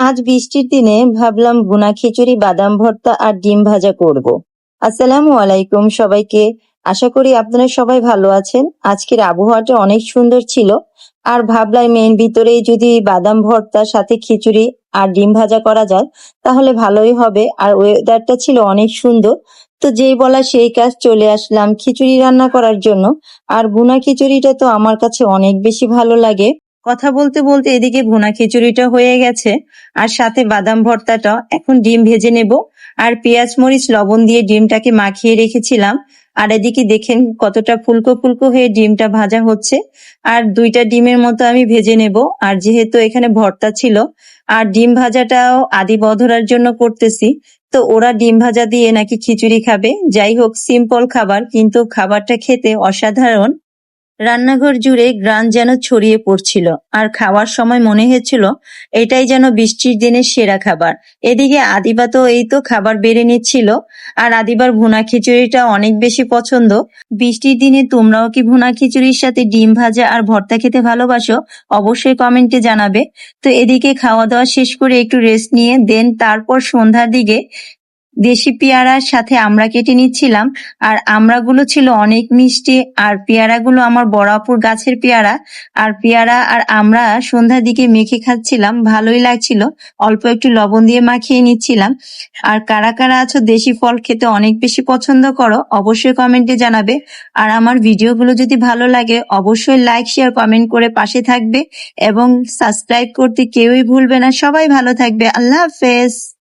আজ বৃষ্টির দিনে ভাবলাম ভুনা খিচুড়ি, বাদাম ভর্তা আর ডিম ভাজা করব। আসসালামু আলাইকুম সবাইকে। আশা করি আপনারা সবাই ভালো আছেন। আজকের আবহাওয়াটা অনেক সুন্দর ছিল। আর ভাবলাম এর ভিতরেই যদি বাদাম ভর্তা সাথে খিচুড়ি আর ডিম ভাজা করা যায় তাহলে ভালোই হবে। আর ওয়েদারটা ছিল অনেক সুন্দর। তো যেই বলা সেই কাজ, চলে আসলাম খিচুড়ি রান্না করার জন্য। আর ভুনা খিচুড়িটা তো আমার কাছে অনেক বেশি ভালো লাগে। কথা বলতে বলতে এদিকে ভুনা খিচুড়িটা হয়ে গেছে, আর সাথে বাদাম ভর্তাটা। এখন ডিম ভেজে নেব। আর পেঁয়াজ মরিচ লবণ দিয়ে ডিমটাকে মাখিয়ে রেখেছিলাম। আর এদিকে দেখেন কতটা ফুলকো ফুলকো হয়ে ডিমটা ভাজা হচ্ছে। আর দুইটা ডিমের মতো আমি ভেজে নেব। আর যেহেতু এখানে ভর্তা ছিল আর ডিম ভাজাটাও আদি বধরার জন্য করতেছি, তো ওরা ডিম ভাজা দিয়ে নাকি খিচুড়ি খাবে। যাই হোক, সিম্পল খাবার, কিন্তু খাবারটা খেতে অসাধারণ। রান্নাঘর জুড়ে ঘ্রাণ যেন ছড়িয়ে পড়ছিল। আর খাওয়ার সময় মনে হচ্ছিল এটাই যেন বৃষ্টির দিনের সেরা খাবার। এদিকে আদিবা তো এই তো খাবার বেড়ে নিচ্ছিল। আর আদিবার ভুনা খিচুড়িটা অনেক বেশি পছন্দ। বৃষ্টির দিনে তোমরাও কি ভুনা খিচুড়ির সাথে ডিম ভাজা আর ভর্তা খেতে ভালোবাসো? অবশ্যই কমেন্টে জানাবে। তো এদিকে খাওয়া দাওয়া শেষ করে একটু রেস্ট নিয়ে তারপর সন্ধ্যার দিকে দেশি পেয়ারার সাথে আমড়া কেটে নিচ্ছিলাম। আর আমড়াগুলো ছিল অনেক মিষ্টি। আর পেয়ারাগুলো আমার বড় আপুর গাছের পেয়ারা। আর পেয়ারা আর আমড়া সন্ধ্যার দিকে মেখে খাচ্ছিলাম, ভালোই লাগছিল। অল্প একটু লবণ দিয়ে মাখিয়ে নিচ্ছিলাম। আর কারা কারা আছো দেশি ফল খেতে অনেক বেশি পছন্দ করো, অবশ্যই কমেন্টে জানাবে। আর আমার ভিডিওগুলো যদি ভালো লাগে অবশ্যই লাইক শেয়ার কমেন্ট করে পাশে থাকবে এবং সাবস্ক্রাইব করতে কেউই ভুলবে না। সবাই ভালো থাকবে। আল্লাহ হাফেজ।